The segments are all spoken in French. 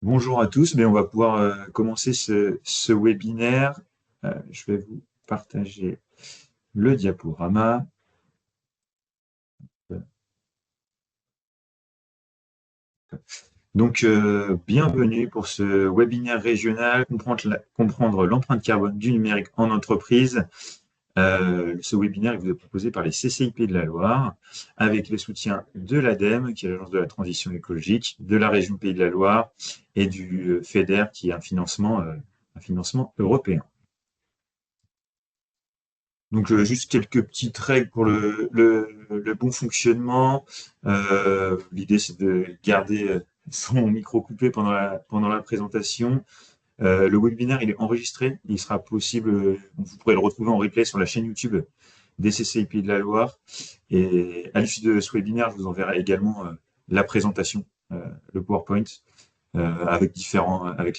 Bonjour à tous, mais on va pouvoir commencer ce webinaire. Je vais vous partager le diaporama. Donc, bienvenue pour ce webinaire régional, comprendre l'empreinte carbone du numérique en entreprise. Ce webinaire il vous est proposé par les CCIP de la Loire, avec le soutien de l'ADEME, qui est l'Agence de la transition écologique, de la région Pays de la Loire et du FEDER, qui est un financement européen. Donc, juste quelques petites règles pour le bon fonctionnement. L'idée, c'est de garder son micro coupé pendant la présentation. Le webinaire, il est enregistré. Il sera possible, vous pourrez le retrouver en replay sur la chaîne YouTube des CCIP de la Loire. Et à l'issue de ce webinaire, je vous enverrai également la présentation, le PowerPoint, avec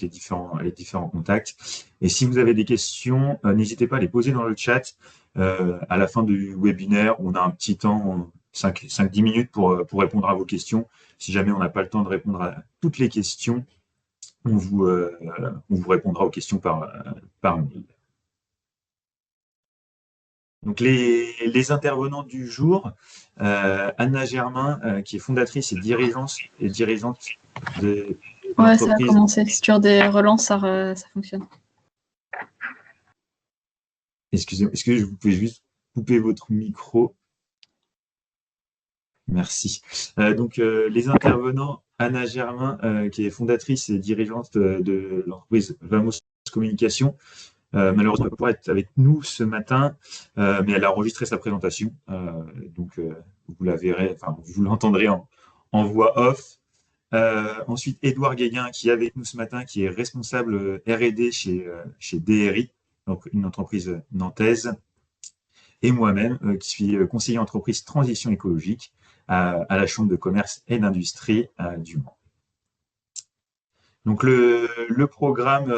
les différents contacts. Et si vous avez des questions, n'hésitez pas à les poser dans le chat. À la fin du webinaire, on a un petit temps, 5-10 minutes pour répondre à vos questions. Si jamais on n'a pas le temps de répondre à toutes les questions, on vous répondra aux questions par mail. Donc les intervenants du jour, Anna Germain, qui est fondatrice et dirigeante de Ouais, ça a l'entreprise. commencé. Sur des relances, ça fonctionne. Excusez-moi, est-ce que vous pouvez juste couper votre micro? Merci. Les intervenants, Anna Germain, qui est fondatrice et dirigeante de l'entreprise Vamos Communication, malheureusement, elle ne peut pas être avec nous ce matin, mais elle a enregistré sa présentation. Vous la verrez, enfin, vous l'entendrez en voix off. Ensuite, Édouard Guéguin, qui est avec nous ce matin, qui est responsable R&D chez DRI, donc une entreprise nantaise. Et moi-même, qui suis conseiller entreprise transition écologique à la Chambre de commerce et d'industrie du Mans. Donc le programme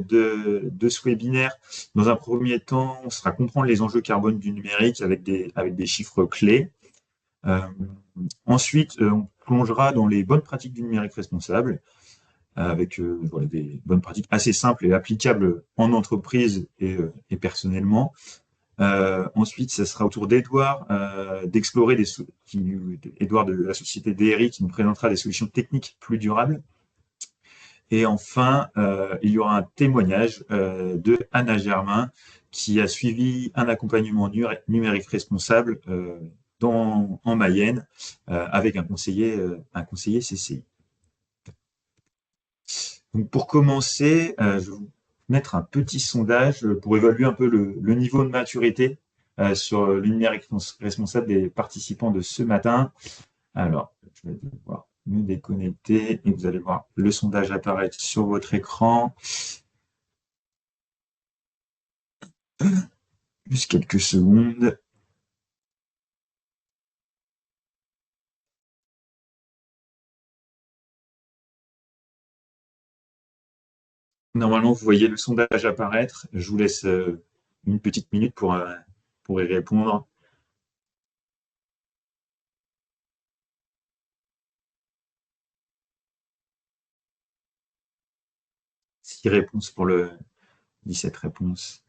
de ce webinaire, dans un premier temps, sera comprendre les enjeux carbone du numérique avec des chiffres clés. Ensuite, on plongera dans les bonnes pratiques du numérique responsable, avec des bonnes pratiques assez simples et applicables en entreprise et personnellement. Ensuite, ce sera au tour d'Edouard d'explorer Edouard de la société DRI qui nous présentera des solutions techniques plus durables. Et enfin, il y aura un témoignage de Anna Germain qui a suivi un accompagnement numérique responsable en Mayenne avec un conseiller CCI. Donc pour commencer, je vais vous mettre un petit sondage pour évaluer un peu le niveau de maturité sur le numérique responsable des participants de ce matin. Alors, je vais devoir me déconnecter et vous allez voir le sondage apparaître sur votre écran. Juste quelques secondes. Normalement, vous voyez le sondage apparaître. Je vous laisse une petite minute pour y répondre. 6 réponses pour le 17 réponses.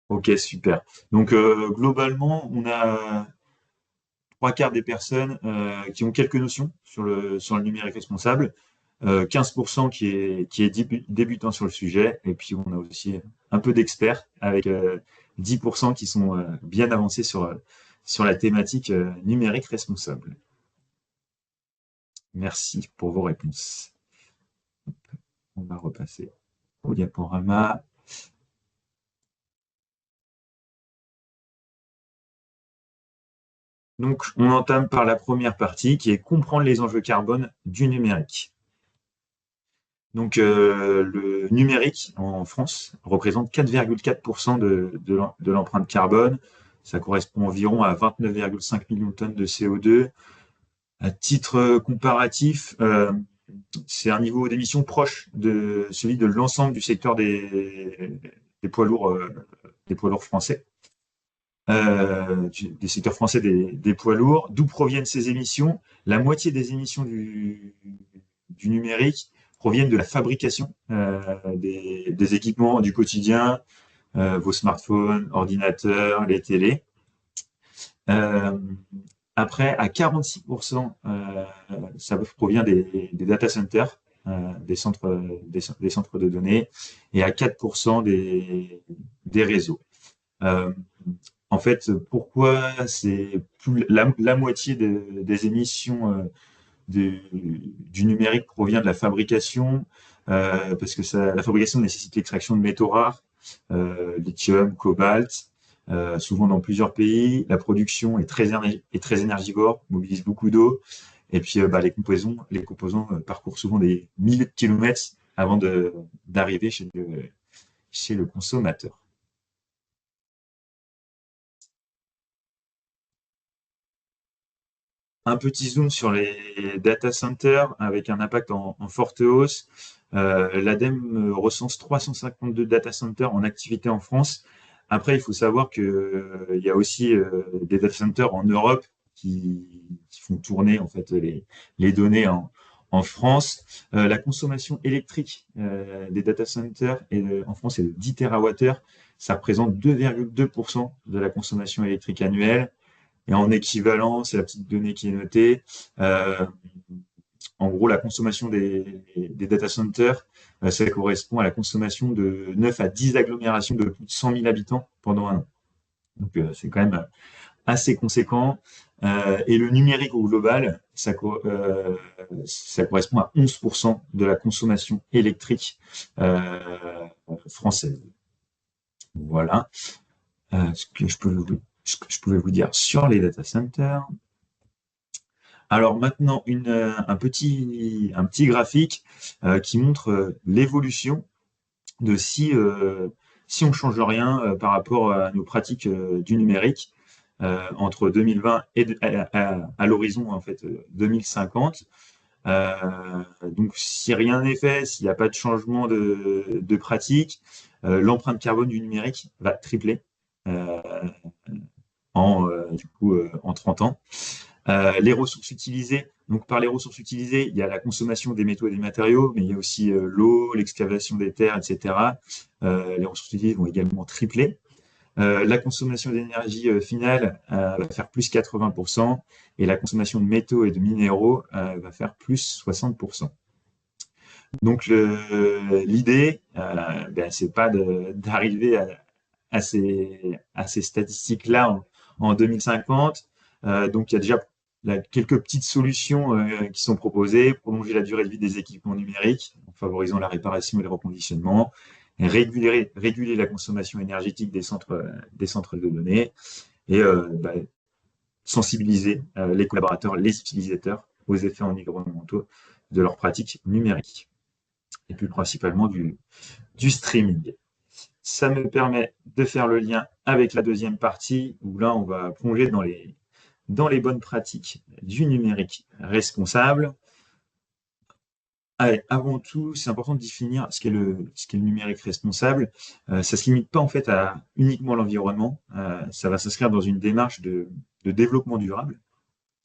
Ok, super. Donc, globalement, on a 3 quarts des personnes qui ont quelques notions sur le numérique responsable, 15% qui est débutant sur le sujet, et puis on a aussi un peu d'experts avec 10% qui sont bien avancés sur la thématique numérique responsable. Merci pour vos réponses. On va repasser au diaporama. Donc, on entame par la première partie qui est comprendre les enjeux carbone du numérique. Donc, le numérique en France représente 4,4% de l'empreinte carbone. Ça correspond environ à 29,5 millions de tonnes de CO2. À titre comparatif, c'est un niveau d'émission proche de celui de l'ensemble du secteur des poids lourds français. des secteurs français des poids lourds. D'où proviennent ces émissions? La moitié des émissions du numérique proviennent de la fabrication des équipements du quotidien, vos smartphones, ordinateurs, les télés. Euh, Après, à 46%, ça provient des data centers, des centres de données, et à 4% des réseaux. Euh, En fait, pourquoi c'est plus la moitié des émissions du numérique provient de la fabrication, parce que la fabrication nécessite l'extraction de métaux rares, lithium, cobalt, souvent dans plusieurs pays. La production est très énergivore, mobilise beaucoup d'eau, et puis bah, les composants parcourent souvent des milliers de kilomètres avant d'arriver chez le consommateur. Un petit zoom sur les data centers avec un impact en forte hausse. L'ADEME recense 352 data centers en activité en France. Après, il faut savoir qu'il y a aussi des data centers en Europe qui font tourner en fait les données en France. La consommation électrique des data centers en France est de 10 TWh. Ça représente 2,2% de la consommation électrique annuelle. Et en équivalent, c'est la petite donnée qui est notée. euh, En gros, la consommation des data centers, ça correspond à la consommation de 9 à 10 agglomérations de plus de 100 000 habitants pendant un an. Donc, c'est quand même assez conséquent. Et le numérique au global, ça correspond à 11% de la consommation électrique française. Voilà ce que je pouvais vous dire sur les data centers. Alors maintenant, un petit graphique qui montre l'évolution de si on change rien par rapport à nos pratiques du numérique entre 2020 et à l'horizon en fait 2050. Donc si rien n'est fait, s'il n'y a pas de changement de pratique, l'empreinte carbone du numérique va tripler euh, en 30 ans. Les ressources utilisées, donc par les ressources utilisées, il y a la consommation des métaux et des matériaux, mais il y a aussi l'eau, l'excavation des terres, etc. Les ressources utilisées vont également tripler. La consommation d'énergie finale va faire plus 80% et la consommation de métaux et de minéraux va faire plus 60%. Donc l'idée, c'est pas d'arriver à ces statistiques-là en 2050. Donc il y a déjà quelques petites solutions qui sont proposées: prolonger la durée de vie des équipements numériques en favorisant la réparation et le reconditionnement, et réguler la consommation énergétique des centres de données, et sensibiliser les collaborateurs, les utilisateurs aux effets environnementaux de leurs pratiques numériques, et plus principalement du streaming. Ça me permet de faire le lien avec la deuxième partie, où là, on va plonger dans les bonnes pratiques du numérique responsable. Allez, avant tout, c'est important de définir ce qu'est le numérique responsable. Ça ne se limite pas en fait à uniquement l'environnement. Ça va s'inscrire dans une démarche de développement durable,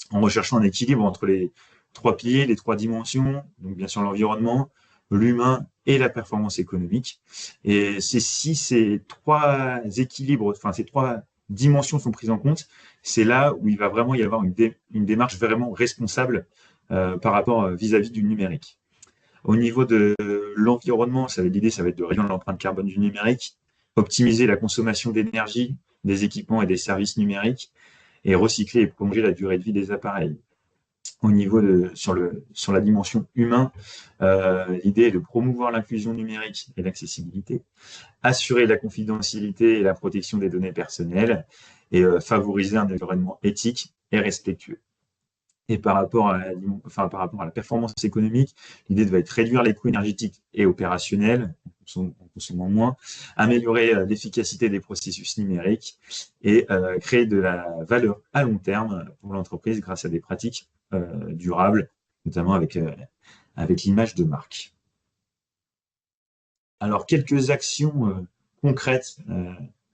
en recherchant un équilibre entre les trois piliers, les trois dimensions, donc bien sûr l'environnement, l'humain et la performance économique. Et si ces trois équilibres, enfin ces trois dimensions sont prises en compte, c'est là où il va vraiment y avoir une démarche vraiment responsable par rapport vis-à-vis du numérique. Au niveau de l'environnement, l'idée, ça va être de réduire l'empreinte carbone du numérique, optimiser la consommation d'énergie des équipements et des services numériques, et recycler et prolonger la durée de vie des appareils. Sur la dimension humain, l'idée est de promouvoir l'inclusion numérique et l'accessibilité, assurer la confidentialité et la protection des données personnelles, et favoriser un environnement éthique et respectueux. Et par rapport à la performance économique, l'idée va être réduire les coûts énergétiques et opérationnels, en consommant moins, améliorer l'efficacité des processus numériques, et créer de la valeur à long terme pour l'entreprise grâce à des pratiques durables, notamment avec l'image de marque. Alors, quelques actions concrètes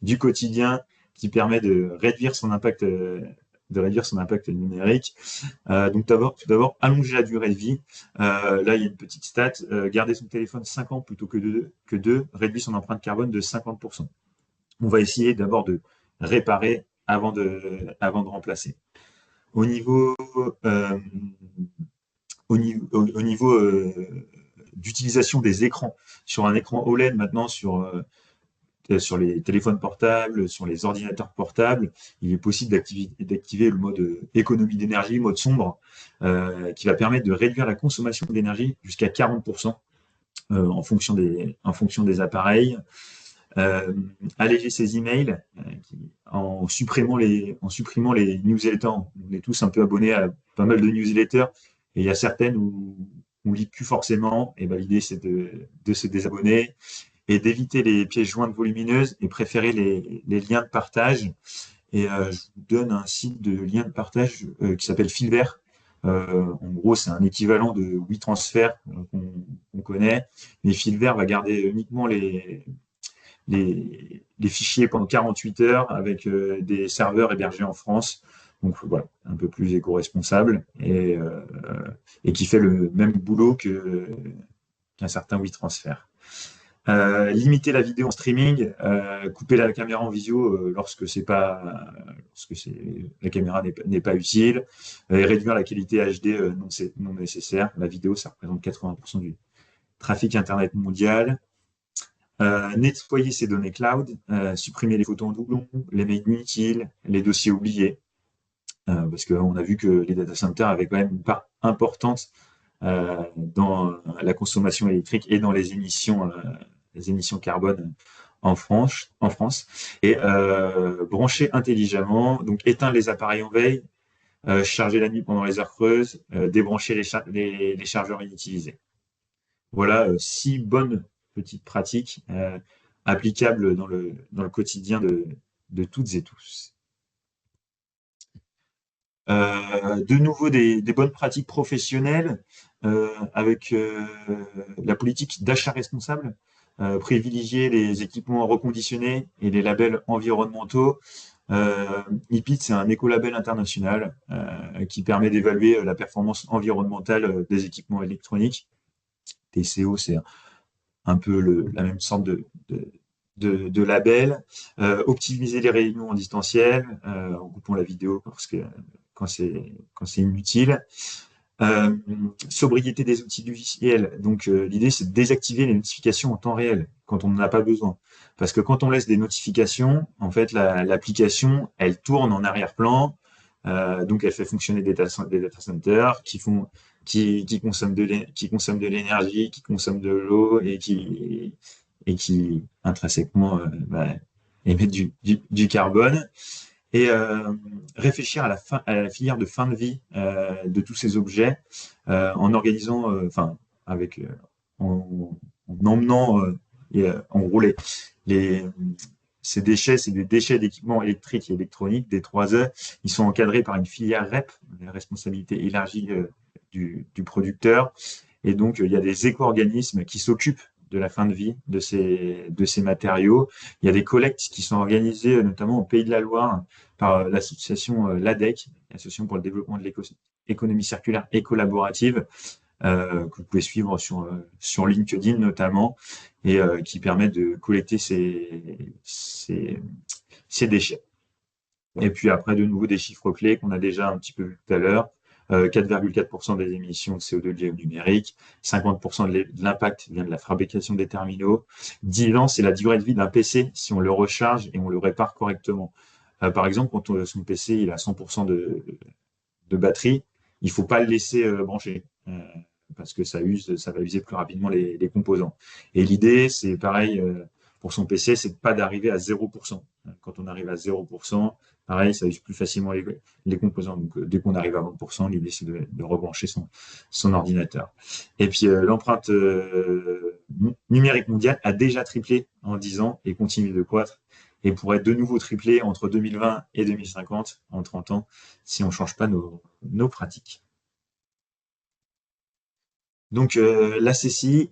du quotidien qui permet de réduire son impact numérique. Donc tout d'abord, allonger la durée de vie. Là, il y a une petite stat. Garder son téléphone 5 ans plutôt que 2 réduit son empreinte carbone de 50%. On va essayer d'abord de réparer avant de remplacer. Au niveau, euh, au niveau d'utilisation des écrans, sur un écran OLED maintenant, sur les téléphones portables, sur les ordinateurs portables, il est possible d'activer le mode économie d'énergie, mode sombre, qui va permettre de réduire la consommation d'énergie jusqu'à 40% en fonction des appareils. Alléger ses emails en supprimant les newsletters. On est tous un peu abonnés à pas mal de newsletters et il y a certaines où on lit plus forcément. Et ben, l'idée, c'est de se désabonner et d'éviter les pièces jointes volumineuses et préférer les liens de partage. Et je vous donne un site de lien de partage qui s'appelle Filvert. En gros, c'est un équivalent de WeTransfer qu'on connaît. Mais Filvert va garder uniquement les fichiers pendant 48 heures avec des serveurs hébergés en France. Donc voilà, un peu plus éco-responsable et qui fait le même boulot qu'un certain WeTransfer. Limiter la vidéo en streaming, couper la caméra en visio lorsque la caméra n'est pas utile, et réduire la qualité HD non nécessaire. La vidéo, ça représente 80% du trafic Internet mondial. Nettoyer ses données cloud, supprimer les photos en doublon, les mails inutiles, les dossiers oubliés, parce qu'on a vu que les data centers avaient quand même une part importante dans la consommation électrique et dans les émissions carbone en France. Et brancher intelligemment, donc éteindre les appareils en veille, charger la nuit pendant les heures creuses, débrancher les chargeurs inutilisés. Voilà 6 bonnes petites pratiques applicables dans le quotidien de toutes et tous. De nouveau, des bonnes pratiques professionnelles avec la politique d'achat responsable, privilégier les équipements reconditionnés et les labels environnementaux. EPIT, c'est un écolabel international qui permet d'évaluer la performance environnementale des équipements électroniques. TCO, c'est un peu la même sorte de label. Optimiser les réunions en distanciel en coupant la vidéo parce que quand c'est inutile. Sobriété des outils logiciels. Donc, l'idée, c'est de désactiver les notifications en temps réel quand on n'en a pas besoin. Parce que quand on laisse des notifications, en fait, l'application, elle tourne en arrière-plan. Donc, elle fait fonctionner des data centers qui consomment de l'énergie, qui consomment de l'eau et qui intrinsèquement émettent du carbone. Et réfléchir à la filière de fin de vie de tous ces objets en organisant, en emmenant, en gros, ces déchets, c'est des déchets d'équipements électriques et électroniques, des 3E, ils sont encadrés par une filière REP, la responsabilité élargie du producteur. Et donc, il y a des éco-organismes qui s'occupent de la fin de vie de ces matériaux. Il y a des collectes qui sont organisées, notamment au Pays de la Loire, par l'association l'ADEC, l'Association pour le développement de l'économie circulaire et collaborative, que vous pouvez suivre sur LinkedIn notamment, et qui permet de collecter ces déchets. Et puis après, de nouveau, des chiffres clés qu'on a déjà un petit peu vu tout à l'heure. 4,4% des émissions de CO2 liées au numérique, 50% de l'impact vient de la fabrication des terminaux. 10 ans, c'est la durée de vie d'un PC si on le recharge et on le répare correctement. Par exemple, quand son PC il a 100% de batterie, il faut pas le laisser brancher parce que ça va user plus rapidement les composants. Et l'idée, c'est pareil pour son PC, c'est de pas d'arriver à 0%. Quand on arrive à 0%, pareil, ça use plus facilement les composants. Donc, dès qu'on arrive à 20%, l'idée, c'est de rebrancher son ordinateur. Et puis, l'empreinte numérique mondiale a déjà triplé en 10 ans et continue de croître et pourrait de nouveau tripler entre 2020 et 2050, en 30 ans, si on ne change pas nos pratiques. Donc, la CCI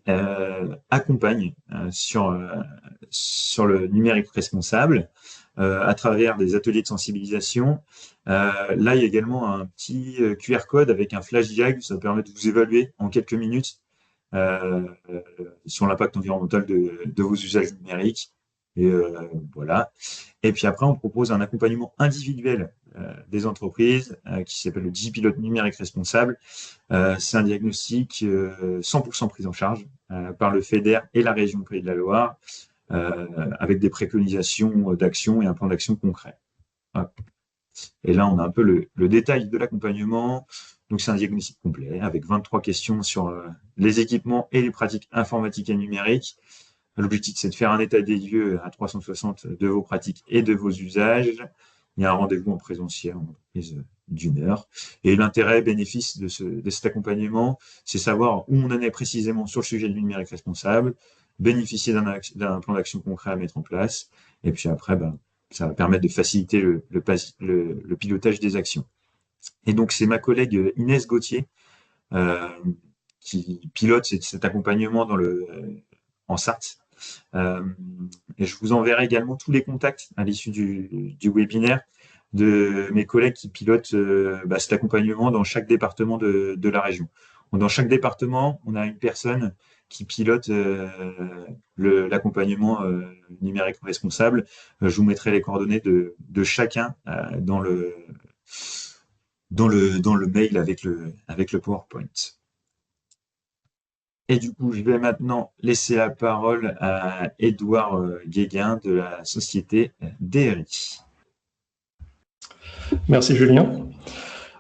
accompagne sur le numérique responsable. à travers des ateliers de sensibilisation. Là, il y a également un petit QR code avec un flash diag, ça permet de vous évaluer en quelques minutes euh, sur l'impact environnemental de vos usages numériques. Et voilà. Et puis après, on propose un accompagnement individuel des entreprises qui s'appelle le DigiPilote numérique responsable. C'est un diagnostic 100% pris en charge par le FEDER et la région Pays de la Loire, avec des préconisations d'action et un plan d'action concret. Voilà. Et là, on a un peu le détail de l'accompagnement. Donc, c'est un diagnostic complet avec 23 questions sur les équipements et les pratiques informatiques et numériques. L'objectif, c'est de faire un état des lieux à 360 de vos pratiques et de vos usages. Il y a un rendez-vous en présentiel en entreprise d'1 heure. Et l'intérêt, bénéfice de cet accompagnement, c'est savoir où on en est précisément sur le sujet du numérique responsable, bénéficier d'un plan d'action concret à mettre en place. Et puis après, ça va permettre de faciliter le pilotage des actions. Et donc, c'est ma collègue Inès Gauthier qui pilote cet accompagnement en Sarthe. Et je vous enverrai également tous les contacts à l'issue du webinaire de mes collègues qui pilotent cet accompagnement dans chaque département de la région. Dans chaque département, on a une personne qui pilote l'accompagnement numérique responsable. Je vous mettrai les coordonnées de chacun dans le mail avec le PowerPoint. Et du coup, je vais maintenant laisser la parole à Édouard Guéguin de la société DRI. Merci Julien.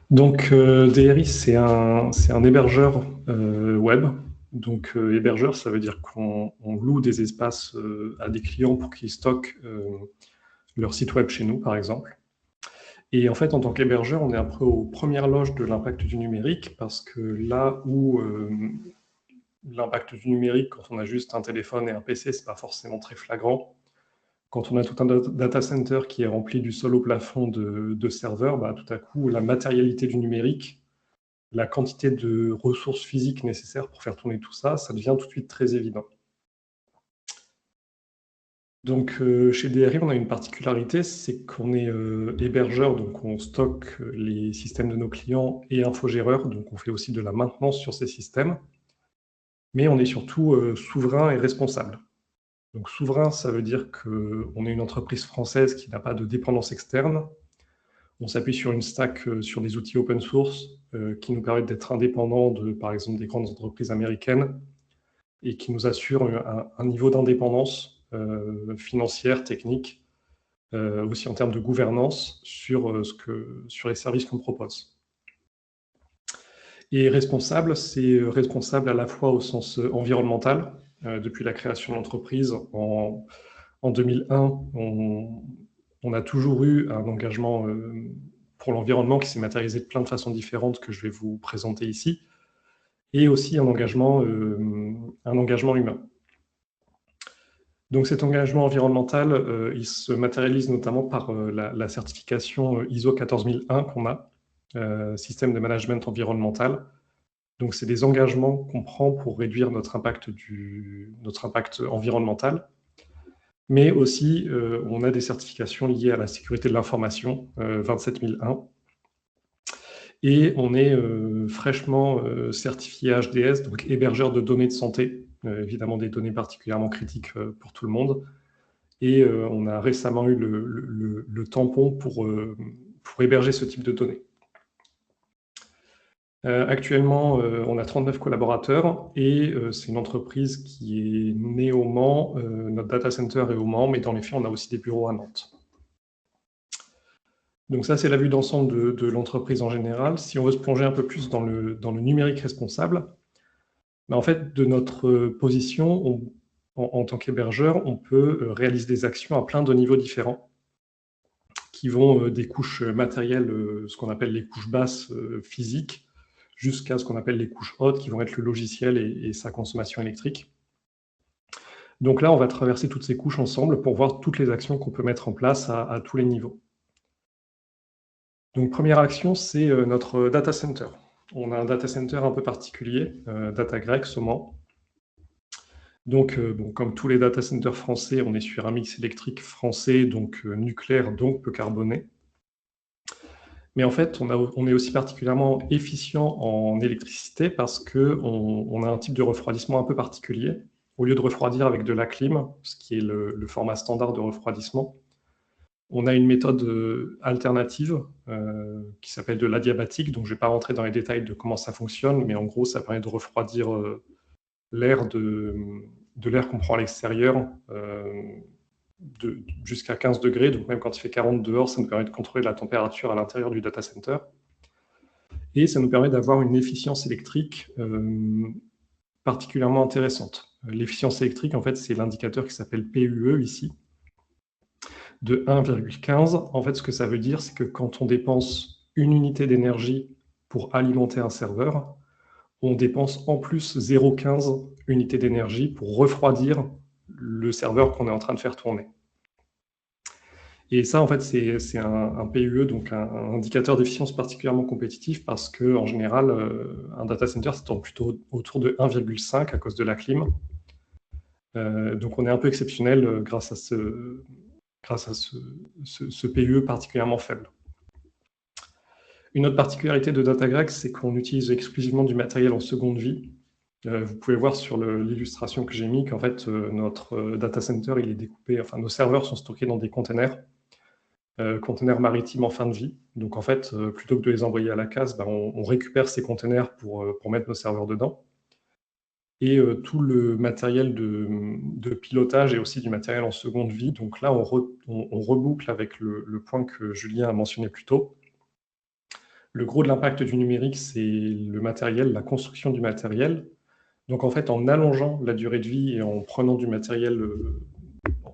Donc DRI, c'est un hébergeur web. Donc hébergeur, ça veut dire qu'on loue des espaces à des clients pour qu'ils stockent leur site web chez nous, par exemple. Et en fait, en tant qu'hébergeur, on est un peu aux premières loges de l'impact du numérique, parce que là où l'impact du numérique, quand on a juste un téléphone et un PC, c'est pas forcément très flagrant. Quand on a tout un data center qui est rempli du sol au plafond de serveurs, tout à coup, la matérialité du numérique, la quantité de ressources physiques nécessaires pour faire tourner tout ça, ça devient tout de suite très évident. Donc, chez DRI, on a une particularité, c'est qu'on est hébergeur, donc on stocke les systèmes de nos clients, et infogéreur, donc on fait aussi de la maintenance sur ces systèmes. Mais on est surtout souverain et responsable. Donc souverain, ça veut dire qu'on est une entreprise française qui n'a pas de dépendance externe. On s'appuie sur une stack, sur des outils open source qui nous permettent d'être indépendants de, par exemple, des grandes entreprises américaines et qui nous assurent un niveau d'indépendance financière, technique, aussi en termes de gouvernance sur les services qu'on propose. Et responsable, c'est responsable à la fois au sens environnemental. Depuis la création de l'entreprise en 2001, on a toujours eu un engagement pour l'environnement qui s'est matérialisé de plein de façons différentes que je vais vous présenter ici, et aussi un engagement humain. Donc cet engagement environnemental, il se matérialise notamment par la certification ISO 14001 qu'on a, système de management environnemental. Donc, c'est des engagements qu'on prend pour réduire notre impact environnemental. Mais aussi, on a des certifications liées à la sécurité de l'information, 27001. Et on est fraîchement certifié HDS, donc hébergeur de données de santé, évidemment des données particulièrement critiques pour tout le monde. Et on a récemment eu le tampon pour héberger ce type de données. Actuellement, on a 39 collaborateurs et c'est une entreprise qui est née au Mans. Notre data center est au Mans, mais dans les faits, on a aussi des bureaux à Nantes. Donc ça, c'est la vue d'ensemble de l'entreprise en général. Si on veut se plonger un peu plus dans le numérique responsable, en fait, de notre position, en tant qu'hébergeur, on peut réaliser des actions à plein de niveaux différents qui vont des couches matérielles, ce qu'on appelle les couches basses physiques, jusqu'à ce qu'on appelle les couches hautes, qui vont être le logiciel et sa consommation électrique. Donc là, on va traverser toutes ces couches ensemble pour voir toutes les actions qu'on peut mettre en place à tous les niveaux. Donc première action, c'est notre data center. On a un data center un peu particulier, DataGrex au Mans. Donc, bon, comme tous les data centers français, on est sur un mix électrique français, donc nucléaire, donc peu carboné. Mais en fait, on est aussi particulièrement efficient en électricité parce qu'on a un type de refroidissement un peu particulier. Au lieu de refroidir avec de la clim, ce qui est le format standard de refroidissement, on a une méthode alternative qui s'appelle de l'adiabatique. Donc, je ne vais pas rentrer dans les détails de comment ça fonctionne, mais en gros, ça permet de refroidir l'air de l'air qu'on prend à l'extérieur jusqu'à 15 degrés. Donc, même quand il fait 40 dehors, ça nous permet de contrôler la température à l'intérieur du data center. Et ça nous permet d'avoir une efficience électrique particulièrement intéressante. L'efficience électrique, en fait, c'est l'indicateur qui s'appelle PUE ici, de 1,15. En fait, ce que ça veut dire, c'est que quand on dépense une unité d'énergie pour alimenter un serveur, on dépense en plus 0,15 unités d'énergie pour refroidir le serveur qu'on est en train de faire tourner. Et ça, en fait, c'est un PUE, donc un indicateur d'efficience particulièrement compétitif parce qu'en général, un data center, ça tourne plutôt autour de 1,5 à cause de la clim. Donc, on est un peu exceptionnel grâce à ce PUE particulièrement faible. Une autre particularité de DataGreg, c'est qu'on utilise exclusivement du matériel en seconde vie. Vous pouvez voir sur l'illustration que j'ai mis qu'en fait, notre data center, il est découpé, enfin, nos serveurs sont stockés dans des containers maritimes en fin de vie. Donc, en fait, plutôt que de les envoyer à la case, on récupère ces containers pour mettre nos serveurs dedans. Et tout le matériel de pilotage est aussi du matériel en seconde vie. Donc là, on reboucle avec le point que Julien a mentionné plus tôt. Le gros de l'impact du numérique, c'est le matériel, la construction du matériel. Donc, en fait, en allongeant la durée de vie et en prenant du matériel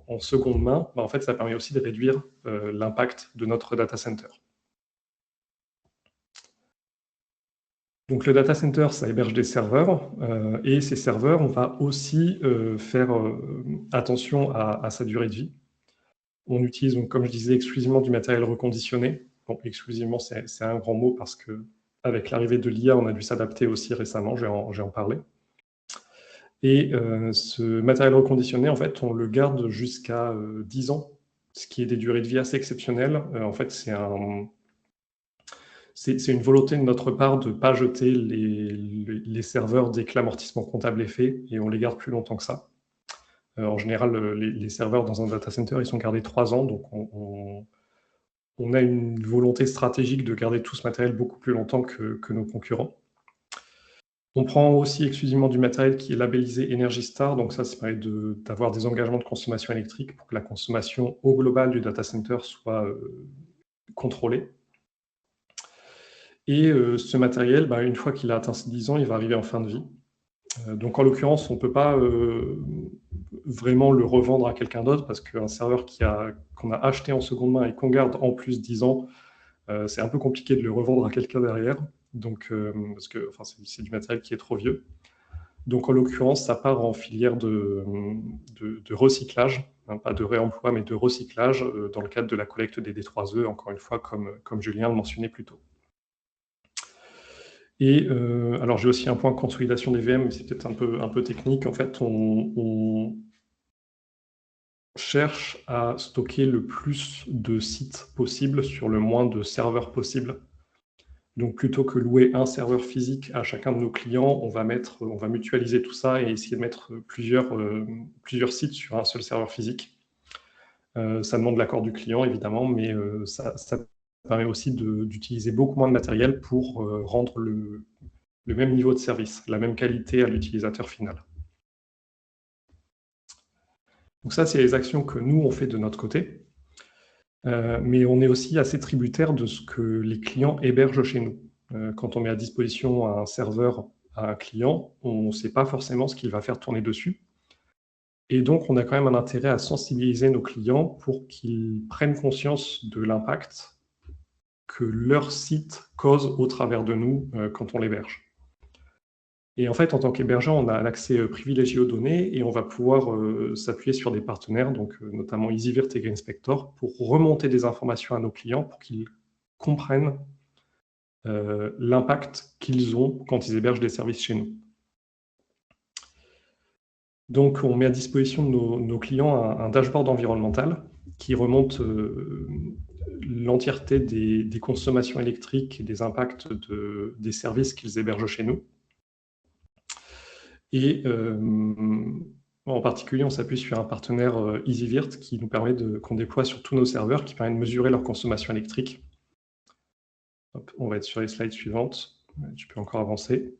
en seconde main, en fait, ça permet aussi de réduire l'impact de notre data center. Donc, le data center, ça héberge des serveurs, et ces serveurs, on va aussi faire attention à sa durée de vie. On utilise, donc, comme je disais, exclusivement du matériel reconditionné. Bon, exclusivement, c'est un grand mot parce qu'avec l'arrivée de l'IA, on a dû s'adapter aussi récemment, je vais en parler. Et ce matériel reconditionné, en fait, on le garde jusqu'à 10 ans, ce qui est des durées de vie assez exceptionnelles. En fait, c'est une volonté de notre part de ne pas jeter les serveurs dès que l'amortissement comptable est fait, et on les garde plus longtemps que ça. En général, les serveurs dans un data center, ils sont gardés 3 ans, donc on a une volonté stratégique de garder tout ce matériel beaucoup plus longtemps que nos concurrents. On prend aussi exclusivement du matériel qui est labellisé Energy Star, donc ça permet d'avoir des engagements de consommation électrique pour que la consommation au global du data center soit contrôlée. Et ce matériel, une fois qu'il a atteint ses 10 ans, il va arriver en fin de vie. Donc en l'occurrence, on ne peut pas vraiment le revendre à quelqu'un d'autre parce qu'un serveur qu'on a acheté en seconde main et qu'on garde en plus 10 ans, c'est un peu compliqué de le revendre à quelqu'un derrière. Donc, parce que c'est du matériel qui est trop vieux. Donc, en l'occurrence, ça part en filière de recyclage, hein, pas de réemploi, mais de recyclage dans le cadre de la collecte des D3E, encore une fois, comme Julien le mentionnait plus tôt. Et alors, j'ai aussi un point de consolidation des VM, mais c'est peut-être un peu technique. En fait, on cherche à stocker le plus de sites possible sur le moins de serveurs possible. Donc, plutôt que louer un serveur physique à chacun de nos clients, on va mutualiser tout ça et essayer de mettre plusieurs sites sur un seul serveur physique. Ça demande l'accord du client, évidemment, mais ça permet aussi d'utiliser beaucoup moins de matériel pour rendre le même niveau de service, la même qualité à l'utilisateur final. Donc ça, c'est les actions que nous, on fait de notre côté. Mais on est aussi assez tributaire de ce que les clients hébergent chez nous. Quand on met à disposition un serveur à un client, on ne sait pas forcément ce qu'il va faire tourner dessus. Et donc, on a quand même un intérêt à sensibiliser nos clients pour qu'ils prennent conscience de l'impact que leur site cause au travers de nous quand on l'héberge. Et en fait, en tant qu'hébergeur, on a un accès privilégié aux données et on va pouvoir s'appuyer sur des partenaires, donc notamment EasyVirt et GreenSpector, pour remonter des informations à nos clients pour qu'ils comprennent l'impact qu'ils ont quand ils hébergent des services chez nous. Donc, on met à disposition de nos clients un dashboard environnemental qui remonte l'entièreté des consommations électriques et des impacts des services qu'ils hébergent chez nous. Et en particulier, on s'appuie sur un partenaire EasyVirt qui nous permet qu'on déploie sur tous nos serveurs, qui permet de mesurer leur consommation électrique. Hop, on va être sur les slides suivantes. Tu peux encore avancer.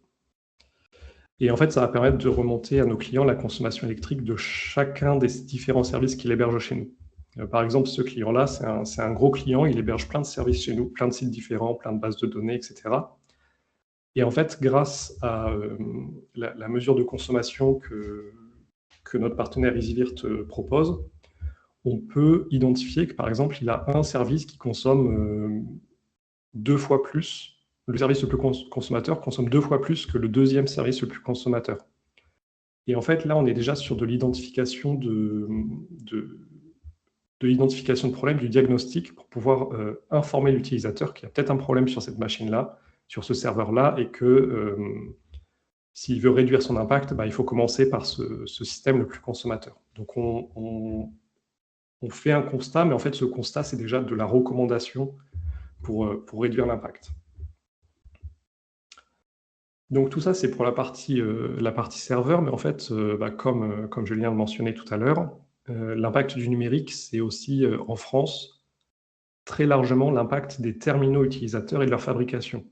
Et en fait, ça va permettre de remonter à nos clients la consommation électrique de chacun des différents services qu'il héberge chez nous. Par exemple, ce client-là, c'est un gros client, il héberge plein de services chez nous, plein de sites différents, plein de bases de données, etc. Et en fait, grâce à la mesure de consommation que notre partenaire EasyVirt propose, on peut identifier que, par exemple, il a un service qui consomme 2 fois plus. Le service le plus consommateur consomme 2 fois plus que le deuxième service le plus consommateur. Et en fait, là, on est déjà sur de l'identification de problème, du diagnostic, pour pouvoir informer l'utilisateur qu'il y a peut-être un problème sur cette machine-là, sur ce serveur-là, et que s'il veut réduire son impact, il faut commencer par ce système le plus consommateur. Donc, on fait un constat, mais en fait, ce constat, c'est déjà de la recommandation pour réduire l'impact. Donc, tout ça, c'est pour la partie serveur, mais en fait, comme je viens de mentionner tout à l'heure, l'impact du numérique, c'est aussi, en France, très largement l'impact des terminaux utilisateurs et de leur fabrication.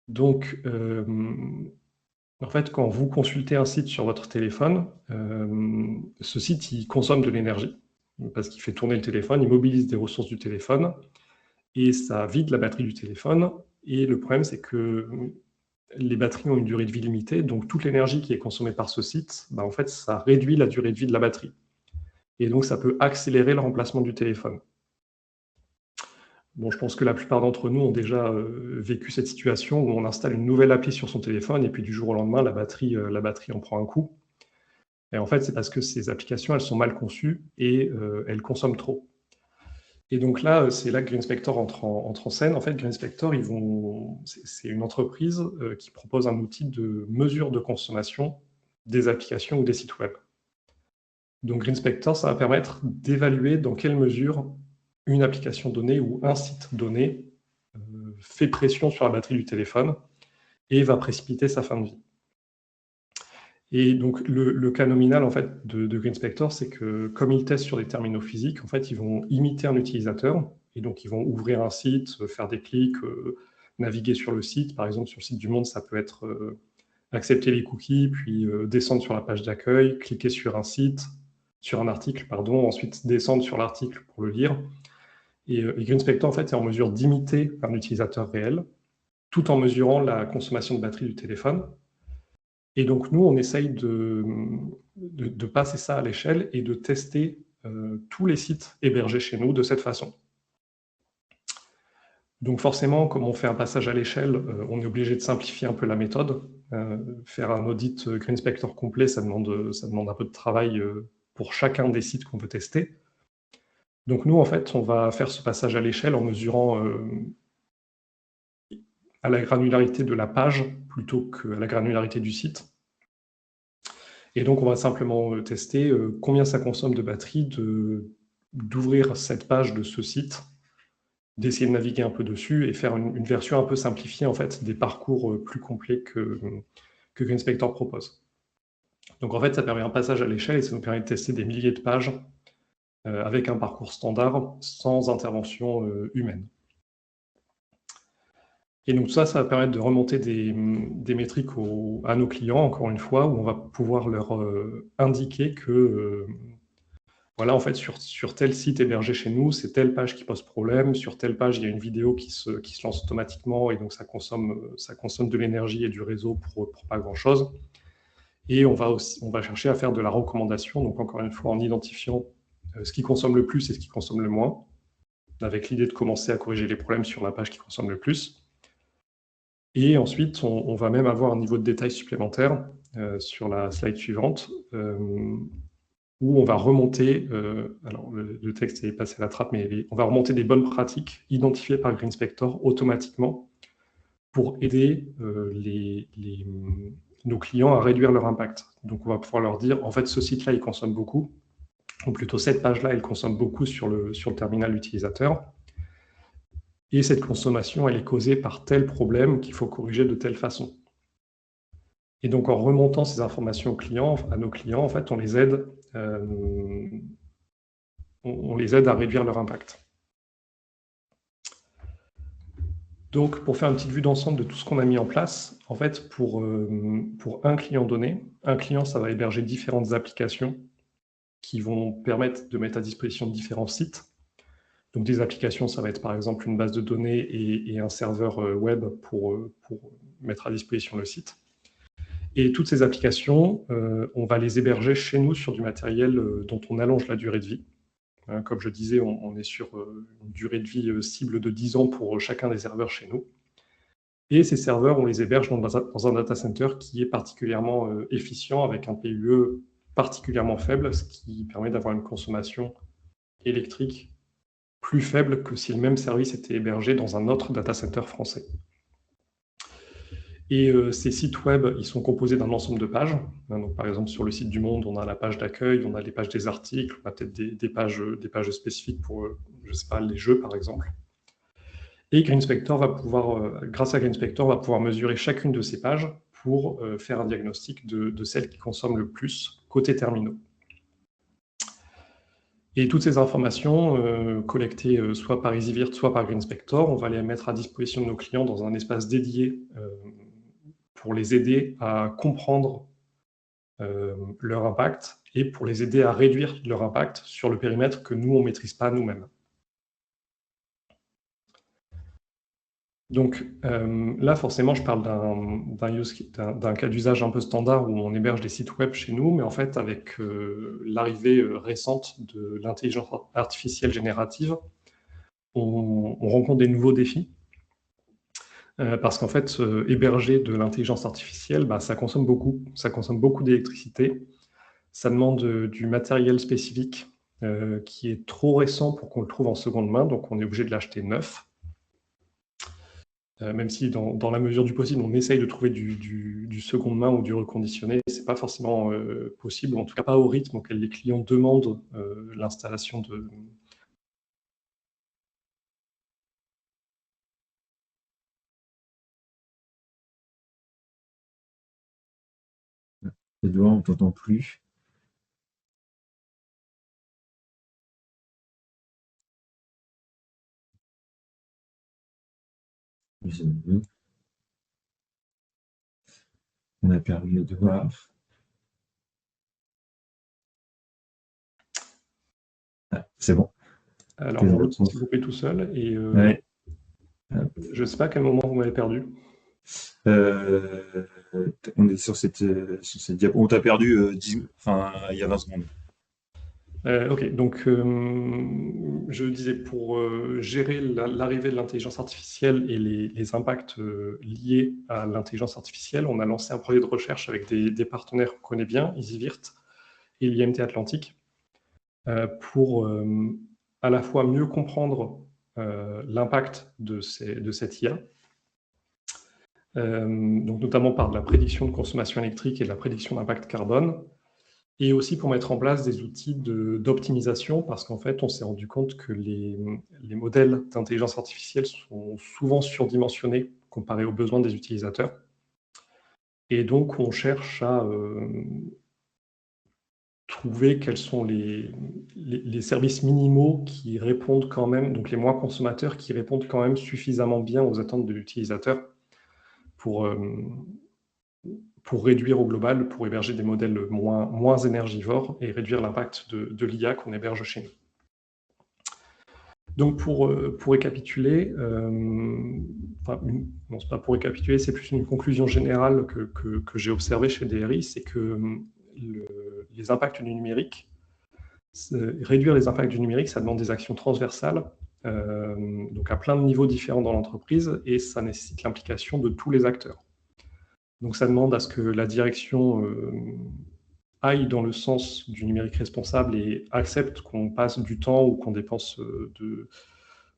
Donc, en fait, quand vous consultez un site sur votre téléphone, ce site, il consomme de l'énergie, parce qu'il fait tourner le téléphone, il mobilise des ressources du téléphone, et ça vide la batterie du téléphone. Et le problème, c'est que les batteries ont une durée de vie limitée, donc toute l'énergie qui est consommée par ce site, en fait, ça réduit la durée de vie de la batterie. Et donc, ça peut accélérer le remplacement du téléphone. Bon, je pense que la plupart d'entre nous ont déjà vécu cette situation où on installe une nouvelle appli sur son téléphone et puis du jour au lendemain, la batterie en prend un coup. Et en fait, c'est parce que ces applications, elles sont mal conçues et elles consomment trop. Et donc là, c'est là que GreenSpector entre en scène. En fait, GreenSpector, c'est une entreprise qui propose un outil de mesure de consommation des applications ou des sites web. Donc GreenSpector, ça va permettre d'évaluer dans quelle mesure une application donnée ou un site donné fait pression sur la batterie du téléphone et va précipiter sa fin de vie. Et donc, le cas nominal en fait, de GreenSpector, c'est que comme ils testent sur des terminaux physiques, en fait, ils vont imiter un utilisateur, et donc ils vont ouvrir un site, faire des clics, naviguer sur le site. Par exemple, sur le site du Monde, ça peut être accepter les cookies, puis descendre sur la page d'accueil, cliquer sur un article, ensuite descendre sur l'article pour le lire. Et GreenSpector, en fait, est en mesure d'imiter un utilisateur réel, tout en mesurant la consommation de batterie du téléphone. Et donc, nous, on essaye de passer ça à l'échelle et de tester tous les sites hébergés chez nous de cette façon. Donc, forcément, comme on fait un passage à l'échelle, on est obligé de simplifier un peu la méthode. Faire un audit GreenSpector complet, ça demande un peu de travail pour chacun des sites qu'on veut tester. Donc, nous, en fait, on va faire ce passage à l'échelle en mesurant à la granularité de la page plutôt qu'à la granularité du site. Et donc, on va simplement tester combien ça consomme de batterie d'ouvrir cette page de ce site, d'essayer de naviguer un peu dessus et faire une version un peu simplifiée en fait, des parcours plus complets que GreenSpector propose. Donc, en fait, ça permet un passage à l'échelle et ça nous permet de tester des milliers de pages avec un parcours standard sans intervention humaine. Et donc ça va permettre de remonter des métriques à nos clients, encore une fois, où on va pouvoir leur indiquer que, voilà, en fait, sur tel site hébergé chez nous, c'est telle page qui pose problème, sur telle page, il y a une vidéo qui se lance automatiquement, et donc ça consomme de l'énergie et du réseau pour pas grand-chose. Et on va chercher à faire de la recommandation, donc encore une fois, en identifiant ce qui consomme le plus et ce qui consomme le moins, avec l'idée de commencer à corriger les problèmes sur la page qui consomme le plus. Et ensuite, on va même avoir un niveau de détail supplémentaire sur la slide suivante, où on va remonter, alors le texte est passé à la trappe, mais on va remonter des bonnes pratiques identifiées par GreenSpector automatiquement pour aider nos clients à réduire leur impact. Donc, on va pouvoir leur dire, en fait, ce site-là, il consomme beaucoup, ou plutôt cette page-là, elle consomme beaucoup sur le terminal utilisateur. Et cette consommation, elle est causée par tel problème qu'il faut corriger de telle façon. Et donc, en remontant ces informations à nos clients, en fait, on les aide à réduire leur impact. Donc, pour faire une petite vue d'ensemble de tout ce qu'on a mis en place, en fait, pour un client donné, un client, ça va héberger différentes applications qui vont permettre de mettre à disposition différents sites. Donc, des applications, ça va être par exemple une base de données et un serveur web pour mettre à disposition le site. Et toutes ces applications, on va les héberger chez nous sur du matériel dont on allonge la durée de vie. Comme je disais, on est sur une durée de vie cible de 10 ans pour chacun des serveurs chez nous. Et ces serveurs, on les héberge dans un data center qui est particulièrement efficient, avec un PUE particulièrement faible, ce qui permet d'avoir une consommation électrique plus faible que si le même service était hébergé dans un autre data center français. Et ces sites web, ils sont composés d'un ensemble de pages. Donc, par exemple, sur le site du Monde, on a la page d'accueil, on a les pages des articles, on a peut-être des pages spécifiques pour, je ne sais pas, les jeux, par exemple. Et GreenSpector va pouvoir, grâce à GreenSpector, va pouvoir mesurer chacune de ces pages pour faire un diagnostic de celles qui consomment le plus côté terminaux. Et toutes ces informations collectées soit par EasyVirt, soit par GreenSpector, on va les mettre à disposition de nos clients dans un espace dédié pour les aider à comprendre leur impact et pour les aider à réduire leur impact sur le périmètre que nous, on ne maîtrise pas nous-mêmes. Donc là, forcément, je parle d'un cas d'usage un peu standard où on héberge des sites web chez nous, mais en fait, avec l'arrivée récente de l'intelligence artificielle générative, on rencontre des nouveaux défis. Parce qu'en fait, héberger de l'intelligence artificielle, ça consomme beaucoup d'électricité. Ça demande du matériel spécifique qui est trop récent pour qu'on le trouve en seconde main, donc on est obligé de l'acheter neuf. Même si dans la mesure du possible, on essaye de trouver du seconde main ou du reconditionné, ce n'est pas forcément possible, en tout cas pas au rythme auquel les clients demandent l'installation de... Edouard, on ne t'entend plus. On a perdu Edouard. Ah, c'est bon. Alors, mon autre s'est coupé tout seul, et ouais. Je ne sais pas à quel moment vous m'avez perdu. On est sur cette diapo. On t'a perdu il y a 20 secondes. Ok, donc je disais, pour gérer l'arrivée de l'intelligence artificielle et les impacts liés à l'intelligence artificielle, on a lancé un projet de recherche avec des partenaires qu'on connaît bien, EasyVirt et l'IMT Atlantique, pour à la fois mieux comprendre l'impact de cette IA, donc notamment par de la prédiction de consommation électrique et de la prédiction d'impact carbone, et aussi pour mettre en place des outils d'optimisation, parce qu'en fait, on s'est rendu compte que les modèles d'intelligence artificielle sont souvent surdimensionnés comparés aux besoins des utilisateurs. Et donc, on cherche à trouver quels sont les services minimaux qui répondent quand même, donc les moins consommateurs, qui répondent quand même suffisamment bien aux attentes de l'utilisateur pour réduire au global, pour héberger des modèles moins énergivores et réduire l'impact de l'IA qu'on héberge chez nous. Donc pour récapituler, non, c'est pas pour récapituler, c'est plus une conclusion générale que j'ai observée chez DRI, c'est que les impacts du numérique, réduire les impacts du numérique, ça demande des actions transversales, donc à plein de niveaux différents dans l'entreprise, et ça nécessite l'implication de tous les acteurs. Donc ça demande à ce que la direction aille dans le sens du numérique responsable et accepte qu'on passe du temps ou qu'on dépense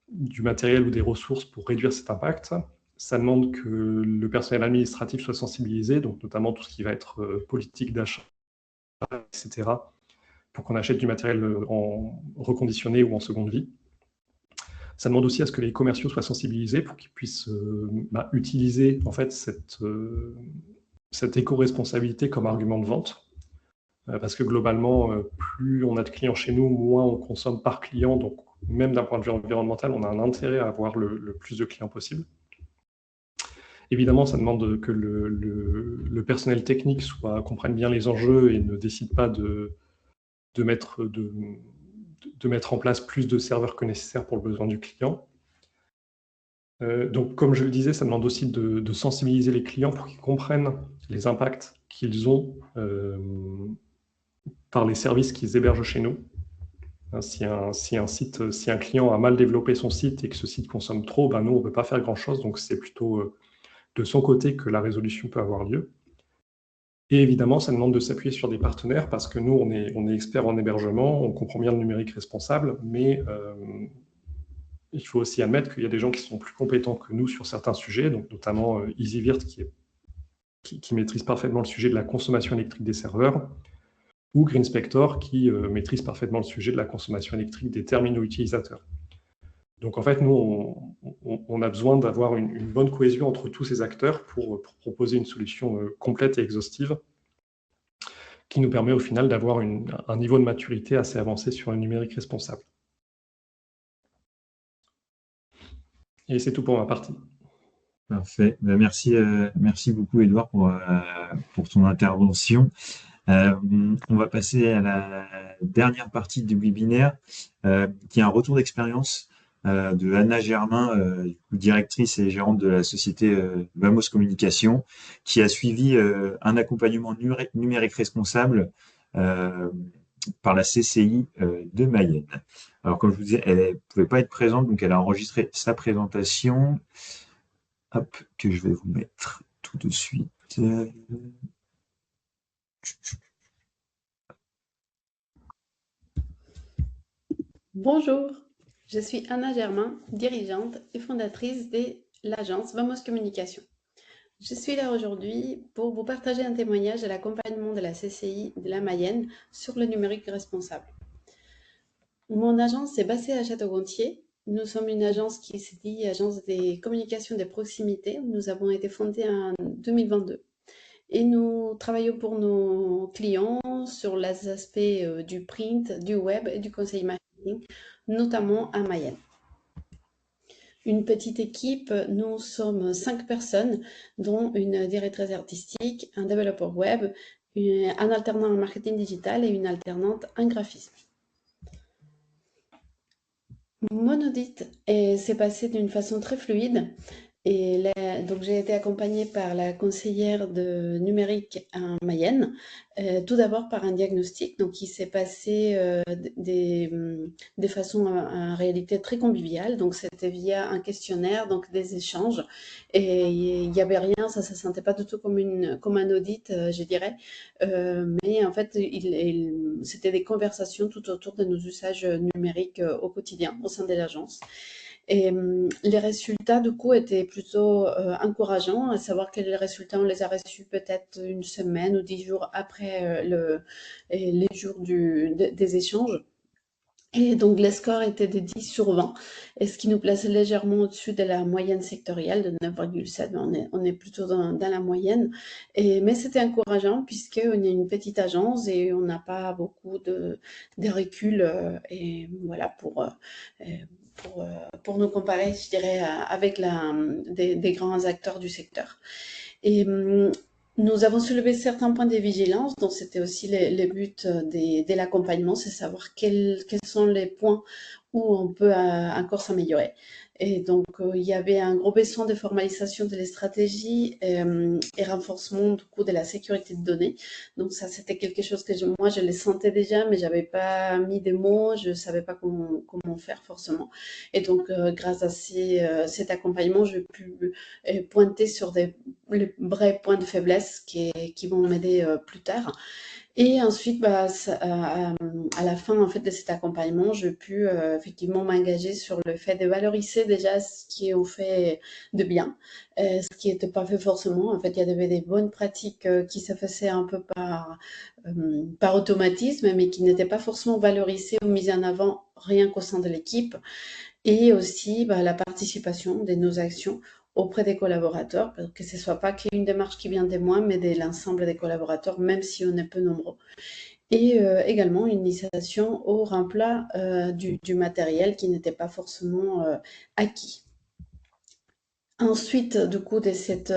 du matériel ou des ressources pour réduire cet impact. ça demande que le personnel administratif soit sensibilisé, donc notamment tout ce qui va être politique d'achat, etc., pour qu'on achète du matériel en reconditionné ou en seconde vie. Ça demande aussi à ce que les commerciaux soient sensibilisés pour qu'ils puissent utiliser en fait cette éco-responsabilité comme argument de vente. Parce que globalement, plus on a de clients chez nous, moins on consomme par client. Donc, même d'un point de vue environnemental, on a un intérêt à avoir le plus de clients possible. Évidemment, ça demande que le personnel technique comprenne bien les enjeux et ne décide pas de mettre en place plus de serveurs que nécessaire pour le besoin du client. Donc, comme je le disais, ça demande aussi de sensibiliser les clients pour qu'ils comprennent les impacts qu'ils ont par les services qu'ils hébergent chez nous. Si un client a mal développé son site et que ce site consomme trop, nous, on ne peut pas faire grand-chose. Donc, c'est plutôt de son côté que la résolution peut avoir lieu. Et évidemment, ça demande de s'appuyer sur des partenaires parce que nous, on est experts en hébergement, on comprend bien le numérique responsable, mais il faut aussi admettre qu'il y a des gens qui sont plus compétents que nous sur certains sujets, donc notamment EasyVirt qui maîtrise parfaitement le sujet de la consommation électrique des serveurs, ou GreenSpector qui maîtrise parfaitement le sujet de la consommation électrique des terminaux utilisateurs. Donc en fait, nous, on a besoin d'avoir une bonne cohésion entre tous ces acteurs pour proposer une solution complète et exhaustive qui nous permet au final d'avoir un niveau de maturité assez avancé sur le numérique responsable. Et c'est tout pour ma partie. Parfait. Merci beaucoup, Edouard, pour ton intervention. On va passer à la dernière partie du webinaire, qui est un retour d'expérience de Anna Germain, directrice et gérante de la société Vamos Communication, qui a suivi un accompagnement numérique responsable par la CCI de Mayenne. Alors, comme je vous disais, elle ne pouvait pas être présente, donc elle a enregistré sa présentation. Hop, que je vais vous mettre tout de suite. Bonjour, je suis Anna Germain, dirigeante et fondatrice de l'agence Vamos Communication. Je suis là aujourd'hui pour vous partager un témoignage de l'accompagnement de la CCI de la Mayenne sur le numérique responsable. Mon agence est basée à Château-Gontier. Nous sommes une agence qui se dit Agence des communications de proximité. Nous avons été fondés en 2022. Et nous travaillons pour nos clients sur les aspects du print, du web et du conseil marketing, notamment à Mayenne. Une petite équipe, nous sommes 5 personnes, dont une directrice artistique, un développeur web, un alternant en marketing digital et une alternante en graphisme. Mon audit s'est passé d'une façon très fluide. Et donc, j'ai été accompagnée par la conseillère de numérique en Mayenne, tout d'abord par un diagnostic donc, qui s'est passé de façon en réalité très conviviale. Donc, c'était via un questionnaire, donc des échanges. Et il n'y avait rien, ça ne se sentait pas du tout comme un audit, je dirais. Mais en fait, c'était des conversations tout autour de nos usages numériques au quotidien au sein de l'agence. Et les résultats, du coup, étaient plutôt encourageants, à savoir que les résultats, on les a reçus peut-être une semaine ou 10 jours après les jours des échanges. Et donc, les scores étaient de 10 sur 20, et ce qui nous plaçait légèrement au-dessus de la moyenne sectorielle de 9,7. On est plutôt dans la moyenne. Mais c'était encourageant puisqu'on est une petite agence et on n'a pas beaucoup de recul. Et voilà, pour nous comparer, je dirais, avec des grands acteurs du secteur. Et nous avons soulevé certains points de vigilance, donc c'était aussi le but de l'accompagnement, c'est savoir quels sont les points où on peut encore s'améliorer. Et donc, il y avait un gros besoin de formalisation de les stratégies et renforcement du coup de la sécurité de données. Donc ça, c'était quelque chose que moi, je le sentais déjà, mais j'avais pas mis des mots, je savais pas comment faire forcément. Et donc, grâce à cet accompagnement, j'ai pu pointer sur les vrais points de faiblesse qui vont m'aider plus tard. Et ensuite, bah, à la fin en fait de cet accompagnement, j'ai pu effectivement m'engager sur le fait de valoriser déjà ce qu'on fait de bien, ce qui n'était pas fait forcément. En fait, il y avait des bonnes pratiques qui se faisaient un peu par automatisme, mais qui n'étaient pas forcément valorisées ou mises en avant rien qu'au sein de l'équipe. Et aussi bah, la participation de nos actions auprès des collaborateurs, que ce ne soit pas qu'une démarche qui vient de moi, mais de l'ensemble des collaborateurs, même si on est peu nombreux. Et également une initiation au remplat du matériel qui n'était pas forcément acquis. Ensuite, du coup, de cet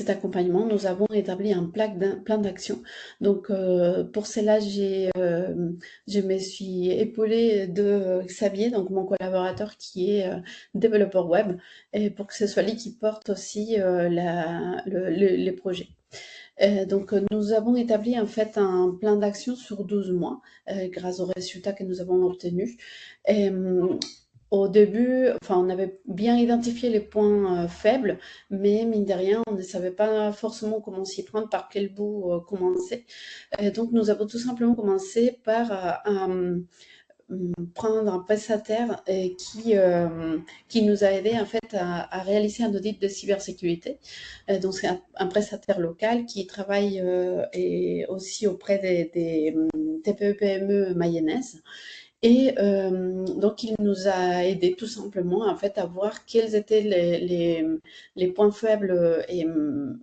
accompagnement, nous avons établi un plan d'action. Donc, pour cela, je me suis épaulée de Xavier, donc mon collaborateur qui est développeur web, et pour que ce soit lui qui porte aussi les projets. Donc, nous avons établi en fait un plan d'action sur 12 mois grâce aux résultats que nous avons obtenus. Au début, enfin, on avait bien identifié les points faibles, mais mine de rien, on ne savait pas forcément comment s'y prendre, par quel bout commencer. Donc, nous avons tout simplement commencé par prendre un prestataire qui nous a aidé en fait à réaliser un audit de cybersécurité. Donc c'est un prestataire local qui travaille et aussi auprès des TPE-PME mayonnaises. Et donc, il nous a aidé tout simplement en fait à voir quels étaient les points faibles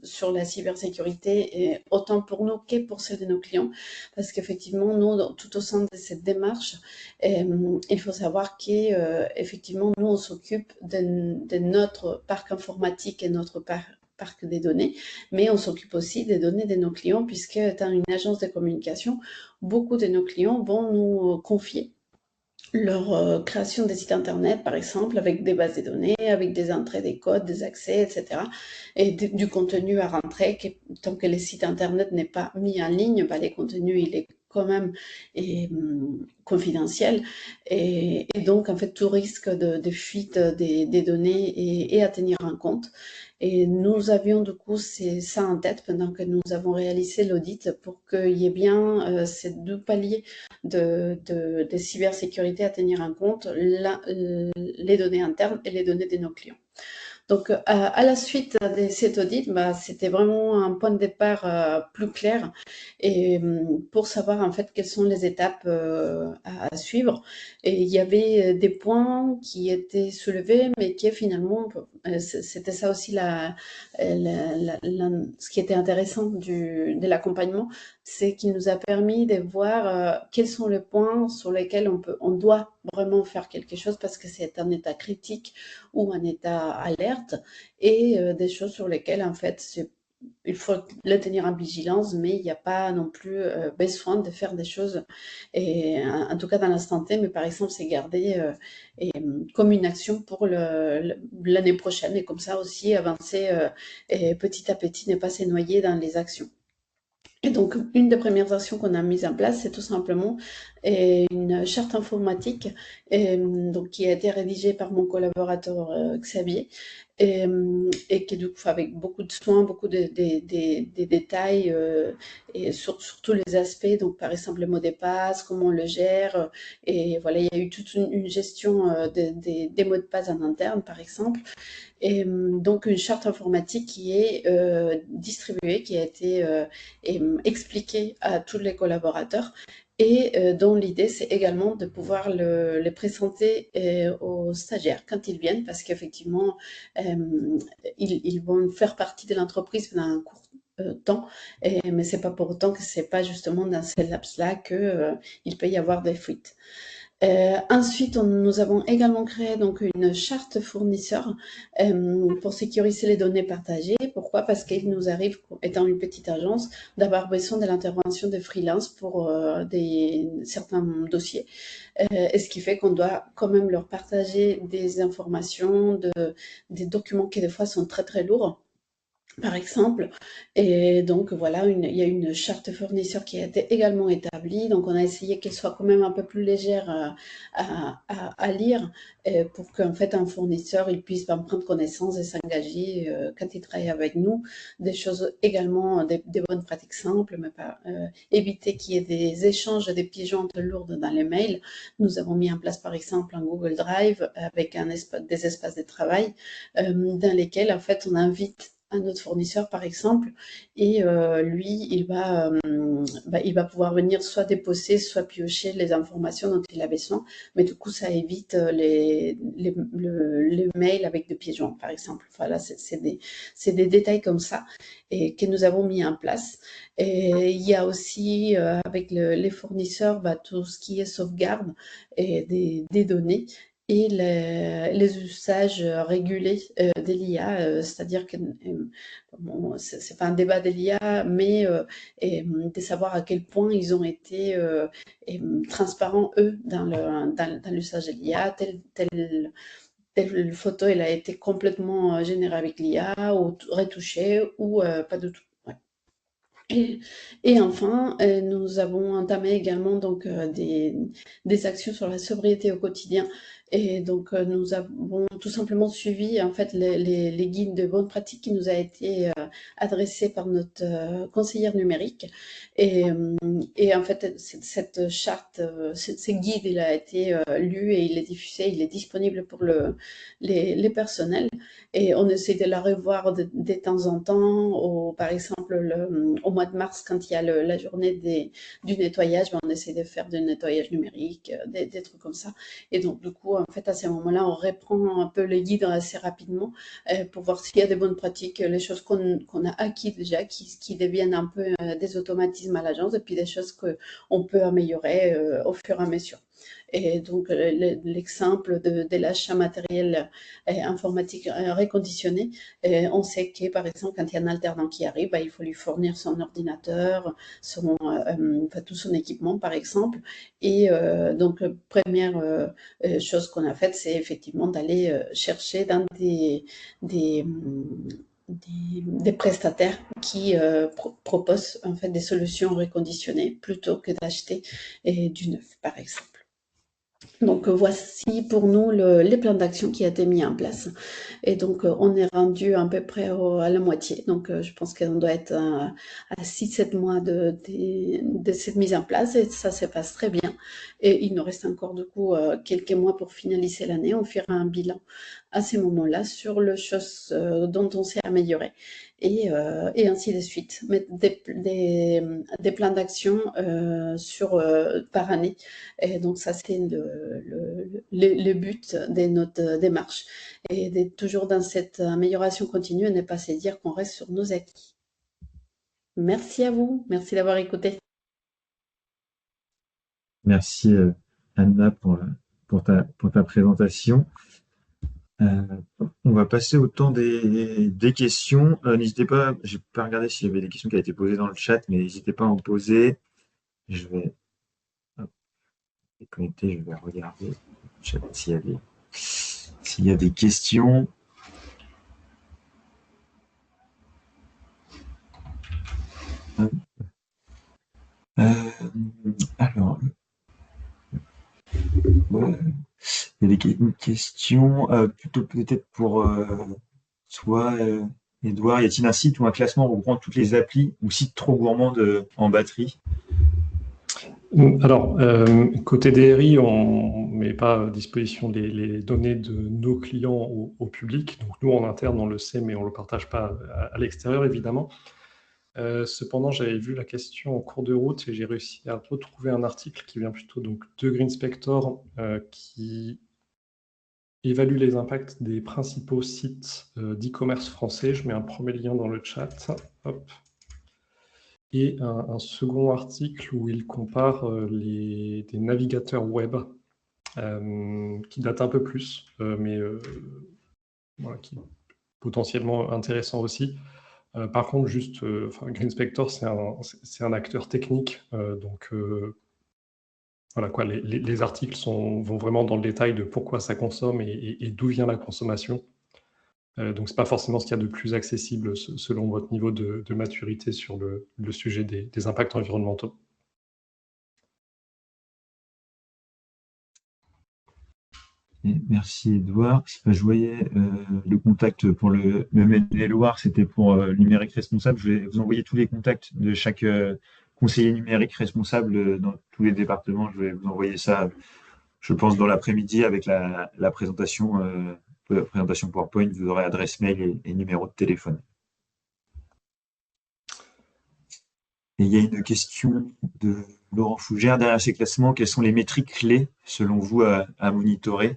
sur la cybersécurité, et autant pour nous que pour ceux de nos clients. Parce qu'effectivement, nous, tout au sein de cette démarche, il faut savoir qu'effectivement, nous, on s'occupe de notre parc informatique et notre parc des données, mais on s'occupe aussi des données de nos clients, puisque étant une agence de communication, beaucoup de nos clients vont nous confier leur création des sites internet, par exemple, avec des bases de données, avec des entrées, des codes, des accès, etc. Et du contenu à rentrer, tant que le site internet n'est pas mis en ligne, bah, les contenus, il est quand même confidentiel. Et donc, en fait, tout risque de fuite des données est à tenir en compte. Et nous avions du coup ça en tête pendant que nous avons réalisé l'audit pour qu'il y ait bien ces deux paliers de cybersécurité à tenir en compte, les données internes et les données de nos clients. Donc, à la suite de cet audit, bah, c'était vraiment un point de départ plus clair et pour savoir en fait quelles sont les étapes à suivre. Et il y avait des points qui étaient soulevés, mais qui finalement, c'était ça aussi ce qui était intéressant de l'accompagnement, c'est qu'il nous a permis de voir quels sont les points sur lesquels on doit vraiment faire quelque chose parce que c'est un état critique ou un état alerte, et des choses sur lesquelles en fait il faut le tenir en vigilance, mais il n'y a pas non plus besoin de faire des choses, et en tout cas dans l'instant T, mais par exemple c'est gardé comme une action pour l'année prochaine, et comme ça aussi avancer et petit à petit, ne pas se noyer dans les actions. Et donc, une des premières actions qu'on a mises en place, c'est tout simplement une charte informatique donc, qui a été rédigée par mon collaborateur Xavier, et qui, du coup, avec beaucoup de soins, beaucoup de détails, et sur tous les aspects. Donc, par exemple, le mot de passe, comment on le gère. Et voilà, il y a eu toute une gestion des mots de passe en interne, par exemple. Et donc, une charte informatique qui est distribuée, qui a été expliquée à tous les collaborateurs, et dont l'idée, c'est également de pouvoir les présenter aux stagiaires quand ils viennent, parce qu'effectivement, ils vont faire partie de l'entreprise pendant un court temps, mais c'est pas pour autant que c'est pas justement dans ces laps-là qu'il peut y avoir des fuites. Ensuite, nous avons également créé donc une charte fournisseur pour sécuriser les données partagées. Pourquoi? Parce qu'il nous arrive, étant une petite agence, d'avoir besoin de l'intervention de freelance pour certains dossiers. Et ce qui fait qu'on doit quand même leur partager des informations, des documents qui des fois sont très très lourds. par exemple. Et donc, voilà, il y a une charte fournisseur qui a été également établie. Donc, on a essayé qu'elle soit quand même un peu plus légère à lire pour qu'en fait, un fournisseur il puisse en prendre connaissance et s'engager quand il travaille avec nous. Des choses également, des bonnes pratiques simples, mais pas éviter qu'il y ait des échanges, des pigeons lourdes dans les mails. Nous avons mis en place, par exemple, un Google Drive avec des espaces de travail dans lesquels, en fait, on invite un autre fournisseur, par exemple, et lui, il va pouvoir venir soit déposer, soit piocher les informations dont il a besoin, mais du coup, ça évite les mails avec des pigeons, par exemple. Voilà, c'est des détails comme ça et que nous avons mis en place. Et il y a aussi, avec les fournisseurs, tout ce qui est sauvegarde et des données et les usages régulés de l'IA, c'est-à-dire que bon, c'est pas un débat de l'IA, mais de savoir à quel point ils ont été transparents, eux, dans l'usage de l'IA. Telle photo, elle a été complètement générée avec l'IA ou retouchée ou pas du tout. Ouais. Et enfin, nous avons entamé également donc des actions sur la sobriété au quotidien. Et donc, nous avons tout simplement suivi en fait les guides de bonnes pratiques qui nous a été adressé par notre conseillère numérique. Et en fait, cette charte, ces guides, il a été lu et il est diffusé, il est disponible pour les personnels. Et on essaie de la revoir de temps en temps. Par exemple, au mois de mars, quand il y a la journée du nettoyage, on essaie de faire du nettoyage numérique, des trucs comme ça. Et donc, du coup, en fait, à ces moments-là, on reprend un peu les guides assez rapidement pour voir s'il y a des bonnes pratiques, les choses qu'on a acquises déjà, qui deviennent un peu des automatismes à l'agence, et puis des choses qu'on peut améliorer au fur et à mesure. Et donc, l'exemple de l'achat matériel informatique reconditionné, on sait que, par exemple, quand il y a un alternant qui arrive, il faut lui fournir son ordinateur, tout son équipement, par exemple. Et donc, première chose qu'on a faite, c'est effectivement d'aller chercher dans des prestataires qui proposent en fait des solutions reconditionnées plutôt que d'acheter du neuf, par exemple. Donc, voici pour nous les plans d'action qui a été mis en place. Et donc, on est rendu à peu près à la moitié. Donc, je pense qu'on doit être à 6-7 mois de cette mise en place et ça se passe très bien. Et il nous reste encore du coup quelques mois pour finaliser l'année. On fera un bilan à ces moments-là sur les choses dont on s'est amélioré et ainsi de suite. Mettre des plans d'action par année. Et donc, ça, c'est le but de notre démarche. Et d'être toujours dans cette amélioration continue et ne pas se dire qu'on reste sur nos acquis. Merci à vous. Merci d'avoir écouté. Merci Anna pour ta présentation. On va passer au temps des questions. N'hésitez pas, je n'ai pas regardé s'il y avait des questions qui avaient été posées dans le chat, mais n'hésitez pas à en poser. Je vais déconnecter, je vais regarder le chat s'il y a des questions. Alors, ouais, il y a une question plutôt peut-être pour toi, Edouard. Y a-t-il un site ou un classement regroupant toutes les applis ou sites trop gourmands en batterie? Alors, côté DRI, on ne met pas à disposition les données de nos clients au public. Donc, nous, en interne, on le sait, mais on ne le partage pas à l'extérieur, évidemment. Cependant, j'avais vu la question en cours de route et j'ai réussi à retrouver un article qui vient plutôt donc, de Greenspector qui évalue les impacts des principaux sites d'e-commerce français. Je mets un premier lien dans le chat. Hop. Et un second article où il compare des navigateurs web qui datent un peu plus, mais voilà, qui est potentiellement intéressant aussi. Par contre, juste, Greenspector, c'est un acteur technique, donc voilà quoi, les articles vont vraiment dans le détail de pourquoi ça consomme et d'où vient la consommation. Donc, ce n'est pas forcément ce qu'il y a de plus accessible selon votre niveau de maturité sur le sujet des impacts environnementaux. Merci Edouard. Je voyais le contact pour le MNL Loire, c'était pour numérique responsable. Je vais vous envoyer tous les contacts de chaque conseiller numérique responsable dans tous les départements. Je vais vous envoyer ça, je pense, dans l'après-midi avec la présentation PowerPoint. Vous aurez adresse mail et numéro de téléphone. Et il y a une question de Laurent Fougère. Derrière ces classements, quelles sont les métriques clés, selon vous, à monitorer?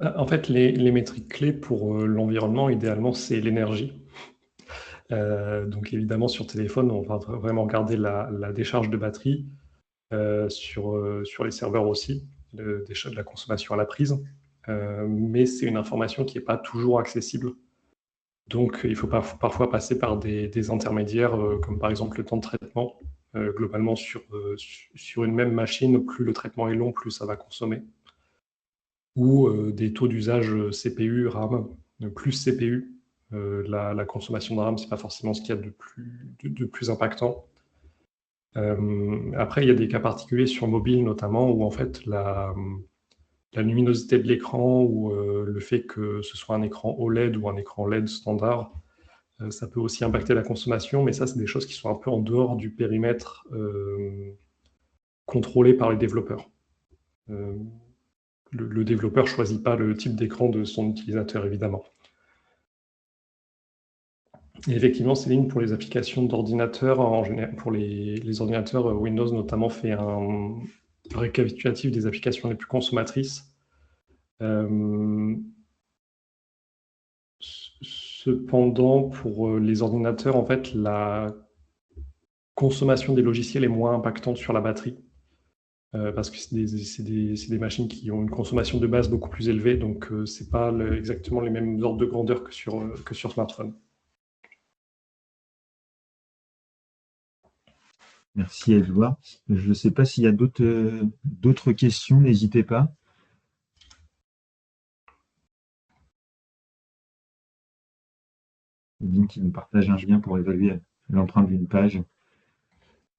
En fait, les métriques clés pour l'environnement, idéalement, c'est l'énergie. Donc évidemment, sur téléphone, on va vraiment regarder la décharge de batterie, sur les serveurs aussi, de la consommation à la prise. Mais c'est une information qui n'est pas toujours accessible. Donc il faut parfois passer par des intermédiaires, comme par exemple le temps de traitement. Globalement, sur une même machine, plus le traitement est long, plus ça va consommer. Ou des taux d'usage CPU, RAM, plus CPU. La consommation de RAM, ce n'est pas forcément ce qu'il y a de plus impactant. Après, il y a des cas particuliers sur mobile notamment, où en fait la luminosité de l'écran ou le fait que ce soit un écran OLED ou un écran LED standard, ça peut aussi impacter la consommation, mais ça, c'est des choses qui sont un peu en dehors du périmètre contrôlé par les développeurs. Le développeur ne choisit pas le type d'écran de son utilisateur, évidemment. Et effectivement, Céline, pour les applications d'ordinateurs, en général, pour les ordinateurs, Windows notamment fait un récapitulatif des applications les plus consommatrices. Cependant, pour les ordinateurs, en fait, la consommation des logiciels est moins impactante sur la batterie. Parce que c'est des machines qui ont une consommation de base beaucoup plus élevée, donc ce n'est pas exactement les mêmes ordres de grandeur que sur smartphone. Merci Edouard. Je ne sais pas s'il y a d'autres questions, n'hésitez pas. Link qui nous partage un lien pour évaluer l'empreinte d'une page.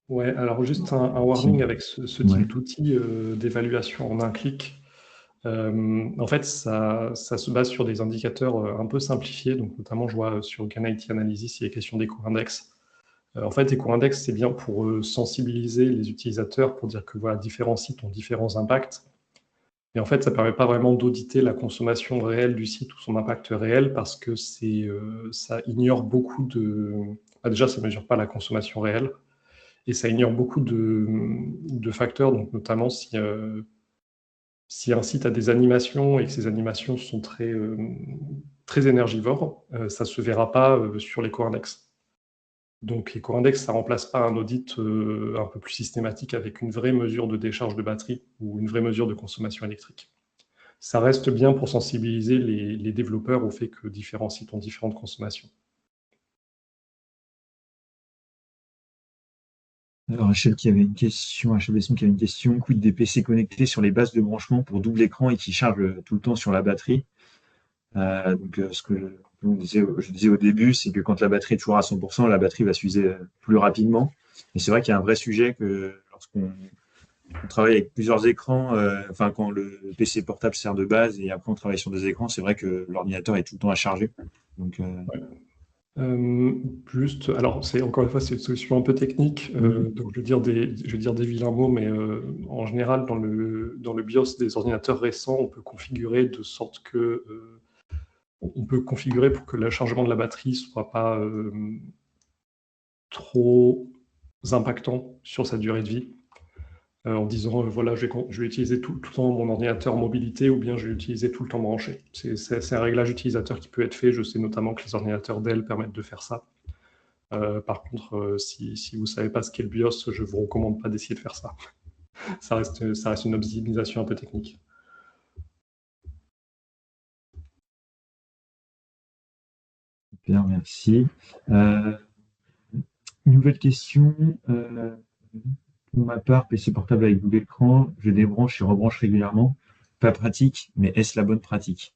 Ouais, alors juste un warning avec ce type d'outil d'évaluation en un clic. En fait, ça se base sur des indicateurs un peu simplifiés. Donc, notamment, je vois sur GAN IT Analysis, il y a question d'éco-index. En fait, éco-index, c'est bien pour sensibiliser les utilisateurs, pour dire que voilà, différents sites ont différents impacts. Mais en fait, ça ne permet pas vraiment d'auditer la consommation réelle du site ou son impact réel, parce que ça ignore beaucoup de... déjà, ça ne mesure pas la consommation réelle, et ça ignore beaucoup de facteurs, donc notamment si un site a des animations et que ces animations sont très énergivores, ça ne se verra pas sur l'éco-index. Donc l'éco-index, ça ne remplace pas un audit un peu plus systématique avec une vraie mesure de décharge de batterie ou une vraie mesure de consommation électrique. Ça reste bien pour sensibiliser les développeurs au fait que différents sites ont différentes consommations. Alors, Rachel qui avait une question, quid des PC connectés sur les bases de branchement pour double écran et qui chargent tout le temps sur la batterie? Ce que je disais au début, c'est que quand la batterie est toujours à 100%, la batterie va s'user plus rapidement. Et c'est vrai qu'il y a un vrai sujet que lorsqu'on travaille avec plusieurs écrans, quand le PC portable sert de base et après on travaille sur des écrans, c'est vrai que l'ordinateur est tout le temps à charger. Donc, alors encore une fois, c'est une solution un peu technique, donc je vais dire des vilains mots, mais en général, dans le BIOS des ordinateurs récents, on peut configurer de sorte que on peut configurer pour que le chargement de la batterie soit pas trop impactant sur sa durée de vie, en disant voilà, je vais utiliser tout le temps mon ordinateur en mobilité, ou bien je vais l'utiliser tout le temps branché. C'est un réglage utilisateur qui peut être fait. Je sais notamment que les ordinateurs Dell permettent de faire ça. Par contre, si vous ne savez pas ce qu'est le BIOS, je ne vous recommande pas d'essayer de faire ça. Ça reste une optimisation un peu technique. Super, merci. Une nouvelle question. Pour ma part, PC portable avec double écran, je débranche et rebranche régulièrement. Pas pratique, mais est-ce la bonne pratique?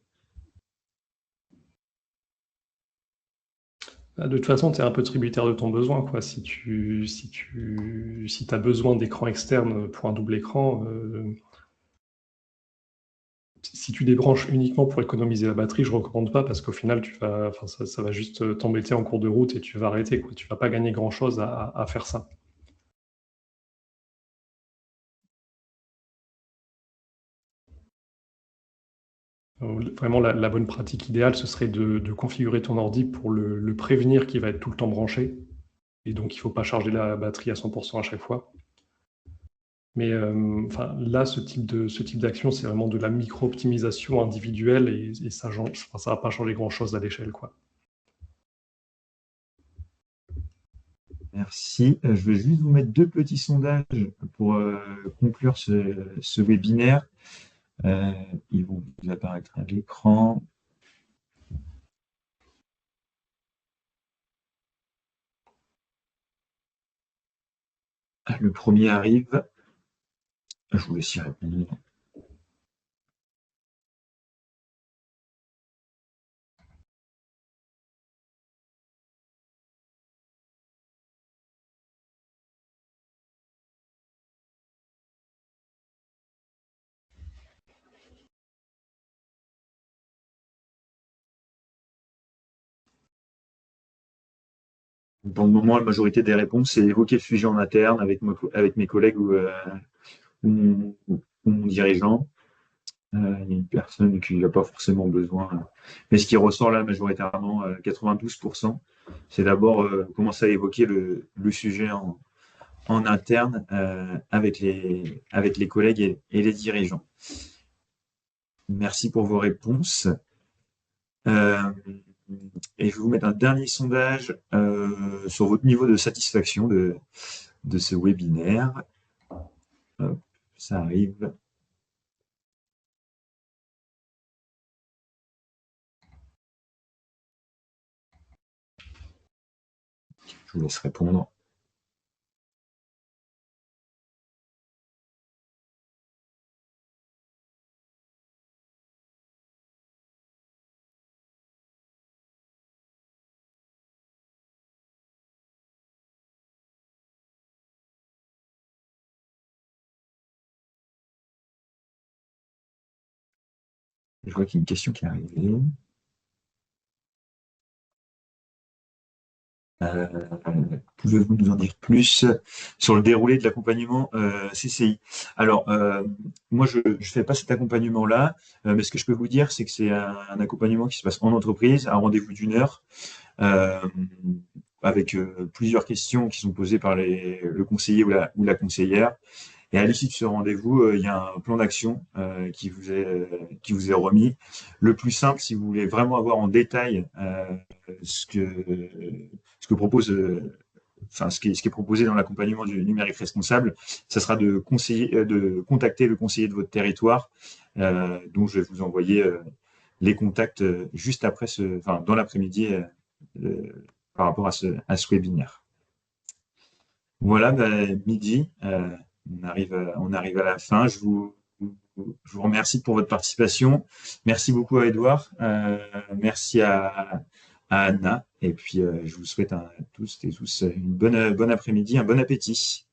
De toute façon, tu es un peu tributaire de ton besoin, quoi. Si as besoin d'écran externe pour un double écran, si tu débranches uniquement pour économiser la batterie, je ne recommande pas parce qu'au final, ça va juste t'embêter en cours de route et tu vas arrêter, quoi. Tu ne vas pas gagner grand-chose à faire ça. Vraiment, la bonne pratique idéale, ce serait de configurer ton ordi pour le prévenir qu'il va être tout le temps branché. Et donc, il ne faut pas charger la batterie à 100% à chaque fois. Mais là, ce type d'action, c'est vraiment de la micro-optimisation individuelle et ça ne va pas changer grand-chose à l'échelle, quoi. Merci. Je vais juste vous mettre 2 petits sondages pour conclure ce webinaire. Ils vont vous apparaître à l'écran. Le premier arrive. Je vous laisse y répondre. Dans le moment, la majorité des réponses, c'est évoquer le sujet en interne avec mes collègues ou mon dirigeant. Il y a une personne qui n'a pas forcément besoin. Mais ce qui ressort là, majoritairement, 92%, c'est d'abord commencer à évoquer le sujet en interne avec les collègues et les dirigeants. Merci pour vos réponses. Et je vais vous mettre un dernier sondage sur votre niveau de satisfaction de ce webinaire. Hop, ça arrive. Je vous laisse répondre. Je vois qu'il y a une question qui est arrivée. Pouvez-vous nous en dire plus sur le déroulé de l'accompagnement CCI? Alors, moi, je ne fais pas cet accompagnement-là, mais ce que je peux vous dire, c'est que c'est un accompagnement qui se passe en entreprise, un rendez-vous d'1 heure, avec plusieurs questions qui sont posées par le conseiller ou la conseillère. Et à l'issue de ce rendez-vous, il y a un plan d'action qui vous est remis. Le plus simple, si vous voulez vraiment avoir en détail ce que propose, ce qui est proposé dans l'accompagnement du numérique responsable, ça sera de contacter le conseiller de votre territoire, dont je vais vous envoyer les contacts juste après dans l'après-midi par rapport à ce webinaire. Voilà, midi. On arrive à la fin. Je vous remercie pour votre participation. Merci beaucoup à Edouard. Merci à Anna. Et puis, je vous souhaite à tous et tous une bonne après-midi, un bon appétit.